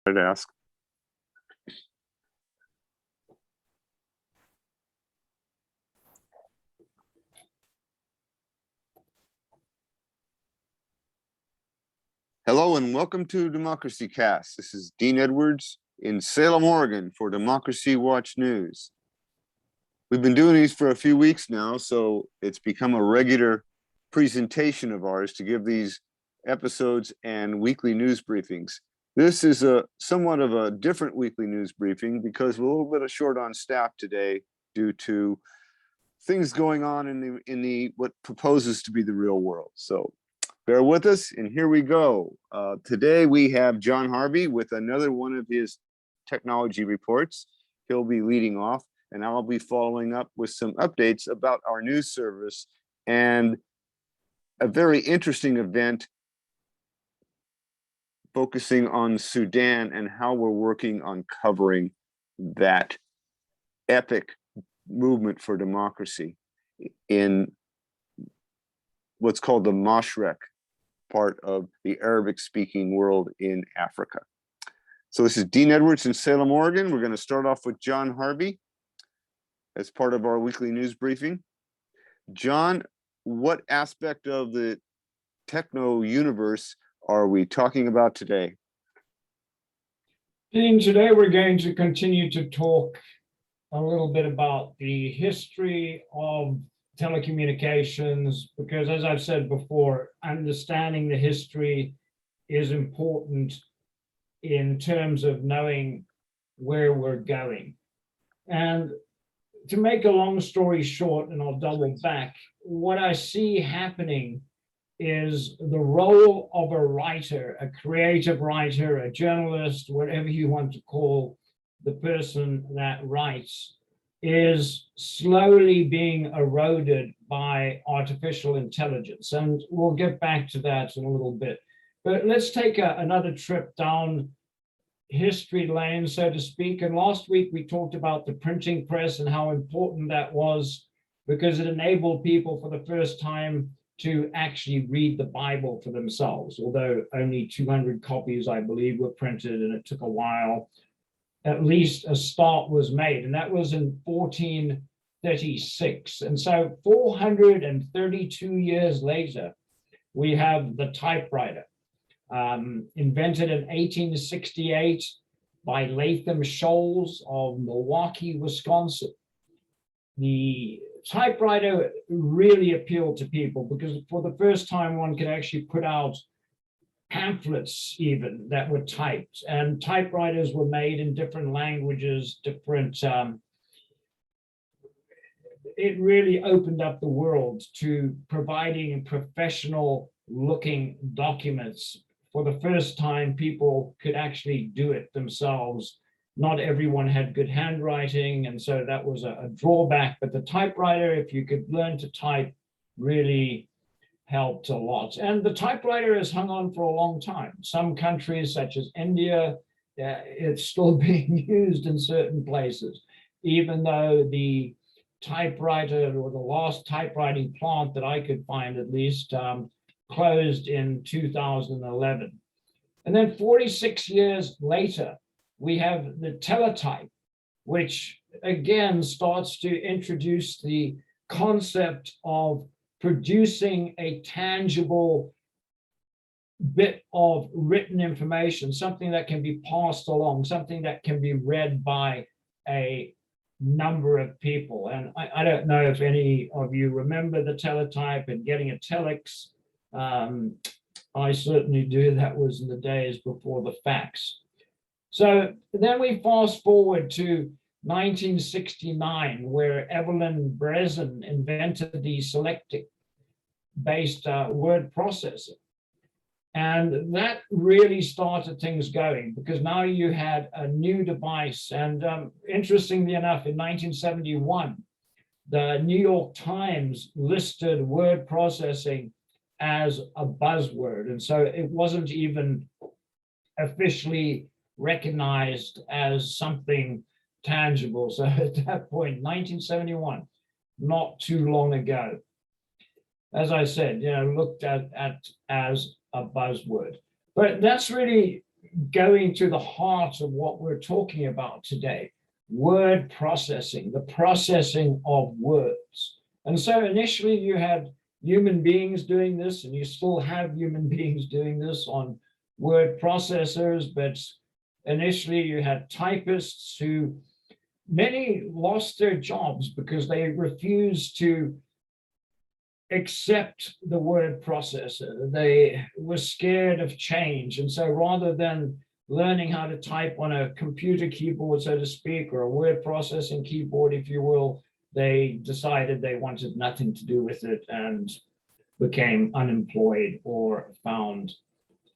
I'd ask. Hello and welcome to Democracycast. This is Dean Edwards in Salem, Oregon for Democracy Watch News. We've been doing these for a few weeks now, so it's become a regular presentation of ours to give these episodes and weekly news briefings. This is a somewhat of a different weekly news briefing because we're a little bit short on staff today due to things going on in the what proposes to be the real world. So bear with us, and here we go. Today we have John Harvey with another one of his technology reports. He'll be leading off, and I'll be following up with some updates about our news service and a very interesting event focusing on Sudan and how we're working on covering that epic movement for democracy in what's called the Mashrek part of the Arabic-speaking world in Africa. So this is Dean Edwards in Salem, Oregon. We're going to start off with John Harvey as part of our weekly news briefing. John, what aspect of the techno universe are we talking about today? Dean, today we're going to continue to talk a little bit about the history of telecommunications, because as I've said before, understanding the history is important in terms of knowing where we're going. And to make a long story short, and I'll double back, what I see happening is the role of a writer, a creative writer, a journalist, whatever you want to call the person that writes, is slowly being eroded by artificial intelligence. And we'll get back to that in a little bit. But let's take another trip down history lane, so to speak. And last week we talked about the printing press and how important that was because it enabled people for the first time to actually read the Bible for themselves, although only 200 copies, I believe, were printed, and it took a while. At least a start was made, and that was in 1436. And so 432 years later, we have the typewriter, invented in 1868 by Latham Sholes of Milwaukee, Wisconsin. The typewriter really appealed to people because for the first time one could actually put out pamphlets even that were typed, and typewriters were made in different languages, it really opened up the world to providing professional looking documents. For the first time, people could actually do it themselves. Not everyone had good handwriting, and so that was a drawback. But the typewriter, if you could learn to type, really helped a lot. And the typewriter has hung on for a long time. Some countries, such as India, it's still being used in certain places, even though the typewriter, or the last typewriting plant that I could find at least, closed in 2011. And then 46 years later, we have the teletype, which again starts to introduce the concept of producing a tangible bit of written information, something that can be passed along, something that can be read by a number of people. And I don't know if any of you remember the teletype and getting a telex. I certainly do. That was in the days before the fax. So then we fast forward to 1969, where Evelyn Breslin invented the selective-based word processing. And that really started things going because now you had a new device. And interestingly enough, in 1971, the New York Times listed word processing as a buzzword. And so it wasn't even officially recognized as something tangible. So at that point, 1971, not too long ago, as I said, looked at as a buzzword. But that's really going to the heart of what we're talking about today, word processing, the processing of words. And so initially you had human beings doing this, and you still have human beings doing this on word processors, but initially you had typists who many lost their jobs because they refused to accept the word processor. They were scared of change. And so rather than learning how to type on a computer keyboard, so to speak, or a word processing keyboard, if you will, they decided they wanted nothing to do with it and became unemployed or found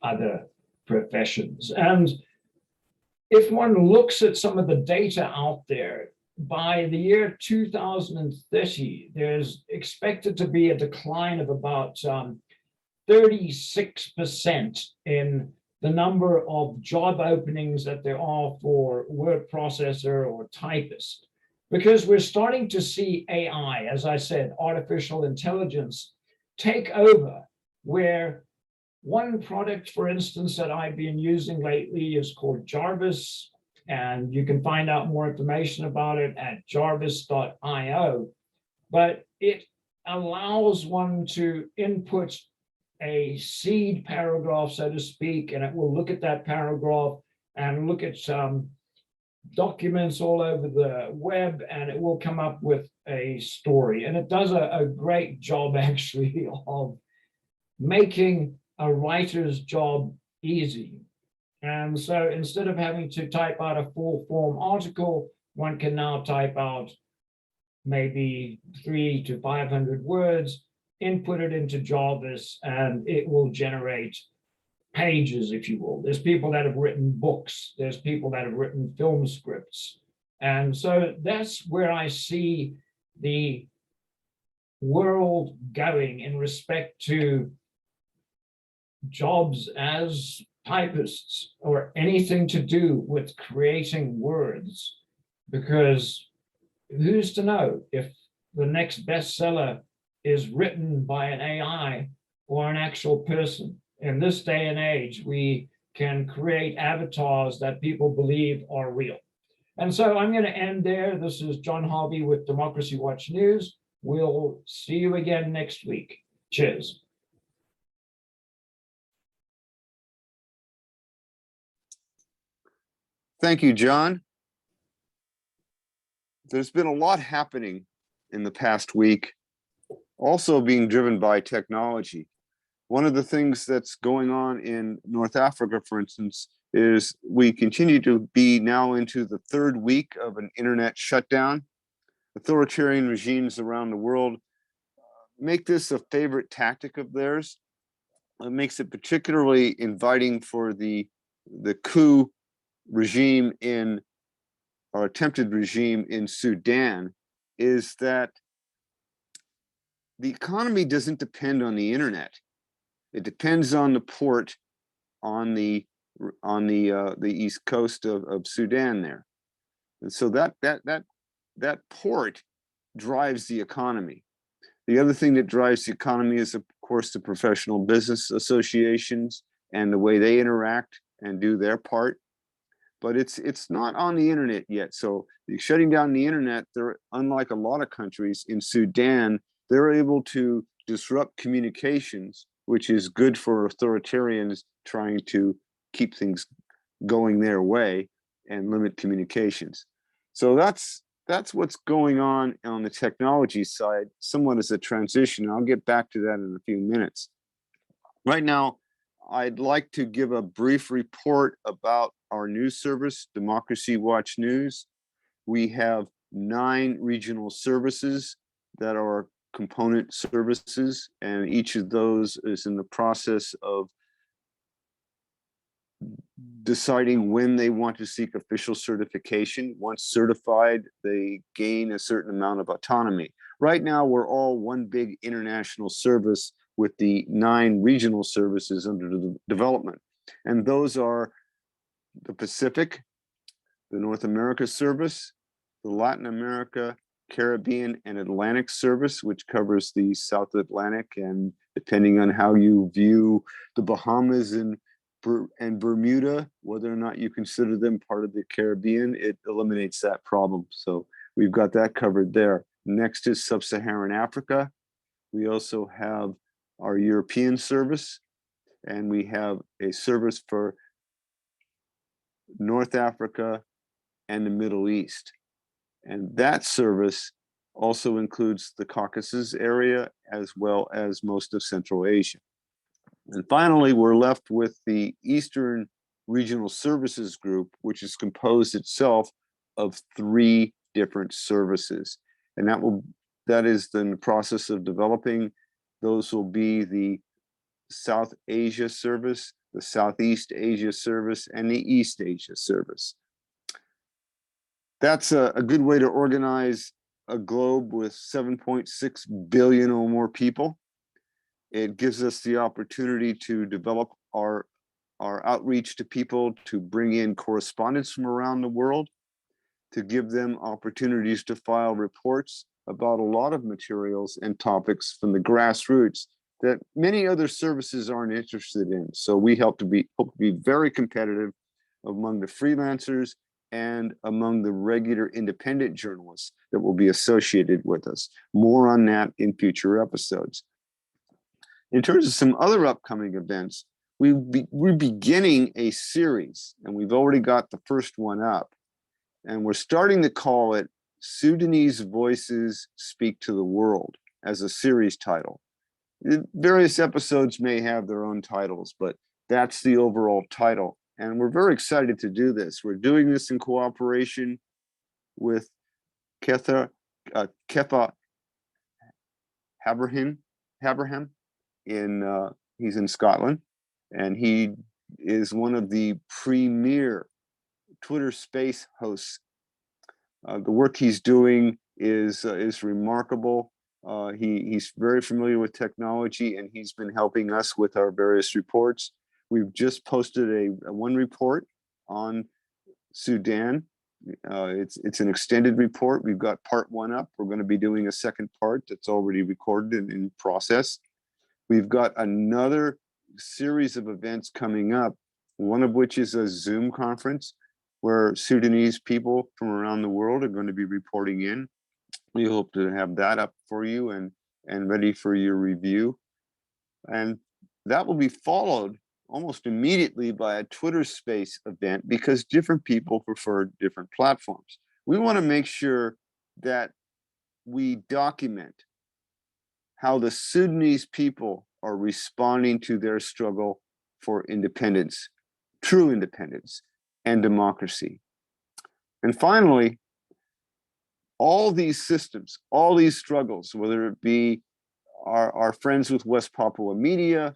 other professions. And if one looks at some of the data out there, by the year 2030, there's expected to be a decline of about 36% in the number of job openings that there are for word processor or typist, because we're starting to see AI, as I said, artificial intelligence, take over, where one product, for instance, that I've been using lately is called Jarvis, and you can find out more information about it at jarvis.io. But it allows one to input a seed paragraph, so to speak, and it will look at that paragraph and look at some documents all over the web, and it will come up with a story. And it does a great job, actually, of making a writer's job easy. And so instead of having to type out a full form article, one can now type out maybe 300 to 500 words, input it into Jarvis, and it will generate pages, if you will. There's people that have written books. There's people that have written film scripts. And so that's where I see the world going in respect to jobs as typists or anything to do with creating words, because who's to know if the next bestseller is written by an AI or an actual person. In this day and age, we can create avatars that people believe are real. And so I'm going to end there. This is John Harvey with Democracy Watch News. We'll see you again next week. Cheers. Thank you, John. There's been a lot happening in the past week, also being driven by technology. One of the things that's going on in North Africa, for instance, is we continue to be now into the third week of an internet shutdown. Authoritarian regimes around the world make this a favorite tactic of theirs. It makes it particularly inviting for the coup regime in, or attempted regime in Sudan, is that the economy doesn't depend on the internet. It depends on the port on the east coast of Sudan there, and so that port drives the economy. The other thing that drives the economy is, of course, the professional business associations and the way they interact and do their part. But it's not on the internet yet. So shutting down the internet, they're, unlike a lot of countries in Sudan, they're able to disrupt communications, which is good for authoritarians trying to keep things going their way and limit communications. So that's what's going on the technology side, somewhat as a transition. I'll get back to that in a few minutes. Right now, I'd like to give a brief report about our news service, Democracy Watch News. We have 9 regional services that are component services, and each of those is in the process of deciding when they want to seek official certification. Once certified, they gain a certain amount of autonomy. Right now, we're all one big international service with the 9 regional services under development. And those are the Pacific, the North America service, the Latin America, Caribbean, and Atlantic service, which covers the South Atlantic, and depending on how you view the Bahamas and and Bermuda, whether or not you consider them part of the Caribbean, it eliminates that problem. So we've got that covered there. Next is Sub-Saharan Africa. We also have our European service, and we have a service for North Africa and the Middle East. And that service also includes the Caucasus area as well as most of Central Asia. And finally, we're left with the Eastern Regional Services Group, which is composed itself of 3 different services. And that is in the process of developing. Those will be the South Asia service, the Southeast Asia service, and the East Asia service. That's a good way to organize a globe with 7.6 billion or more people. It gives us the opportunity to develop our outreach to people, to bring in correspondents from around the world, to give them opportunities to file reports about a lot of materials and topics from the grassroots that many other services aren't interested in. So we hope to be very competitive among the freelancers and among the regular independent journalists that will be associated with us. More on that in future episodes. In terms of some other upcoming events, we're beginning a series, and we've already got the first one up. And we're starting to call it Sudanese Voices Speak to the World as a series title. Various episodes may have their own titles, but that's the overall title. And we're very excited to do this. We're doing this in cooperation with Kefa Haberham. He's in Scotland, and he is one of the premier Twitter Space hosts. The work he's doing is remarkable. He's very familiar with technology, and he's been helping us with our various reports. We've just posted one report on Sudan. It's an extended report. We've got part 1 up. We're going to be doing a second part that's already recorded and in process. We've got another series of events coming up, one of which is a Zoom conference where Sudanese people from around the world are going to be reporting in. We hope to have that up for you and ready for your review. And that will be followed almost immediately by a Twitter Space event, because different people prefer different platforms. We want to make sure that we document how the Sudanese people are responding to their struggle for independence, true independence, and democracy. And finally, all these systems, all these struggles, whether it be our friends with West Papua Media,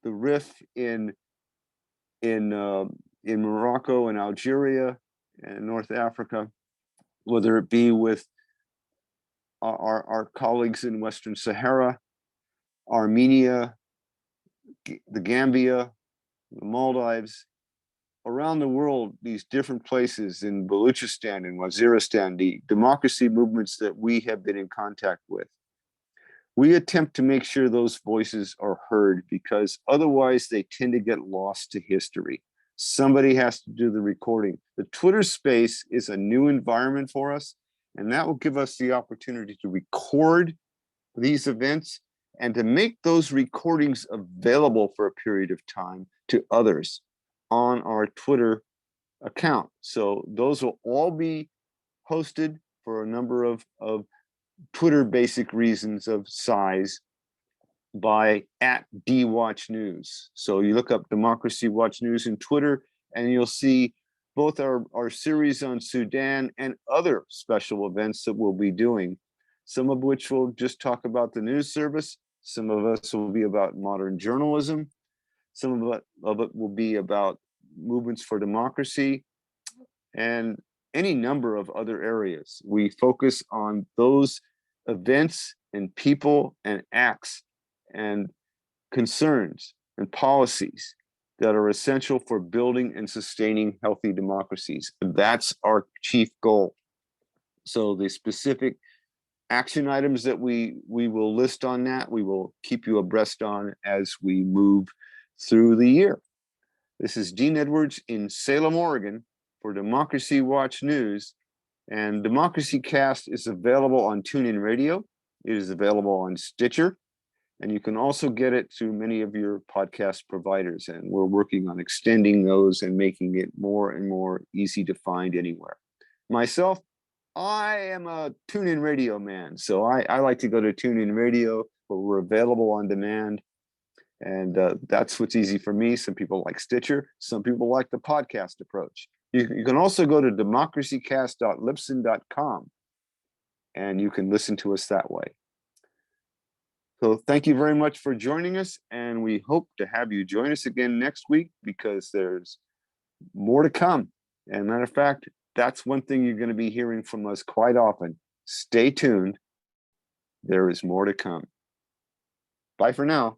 the RIF in Morocco and Algeria and North Africa, whether it be with our colleagues in Western Sahara, Armenia, the Gambia, the Maldives, around the world, these different places in Baluchistan and Waziristan, the democracy movements that we have been in contact with. We attempt to make sure those voices are heard, because otherwise they tend to get lost to history. Somebody has to do the recording. The Twitter Space is a new environment for us, and that will give us the opportunity to record these events and to make those recordings available for a period of time to others on our Twitter account. So those will all be hosted for a number of Twitter basic reasons of size by @DWatchNews. So you look up Democracy Watch News in Twitter, and you'll see both our series on Sudan and other special events that we'll be doing, some of which will just talk about the news service. Some of us will be about modern journalism. Some of it will be about movements for democracy, and any number of other areas. We focus on those events and people and acts and concerns and policies that are essential for building and sustaining healthy democracies. That's our chief goal. So the specific action items that we will list on that, we will keep you abreast on as we move through the year. This is Dean Edwards in Salem, Oregon for Democracy Watch News. And Democracycast is available on TuneIn Radio. It is available on Stitcher. And you can also get it through many of your podcast providers. And we're working on extending those and making it more and more easy to find anywhere. Myself, I am a TuneIn Radio man. So I like to go to TuneIn Radio where we're available on demand. And that's what's easy for me. Some people like Stitcher. Some people like the podcast approach. You can also go to democracycast.libsyn.com and you can listen to us that way. So thank you very much for joining us, and we hope to have you join us again next week because there's more to come. And matter of fact, that's one thing you're going to be hearing from us quite often. Stay tuned. There is more to come. Bye for now.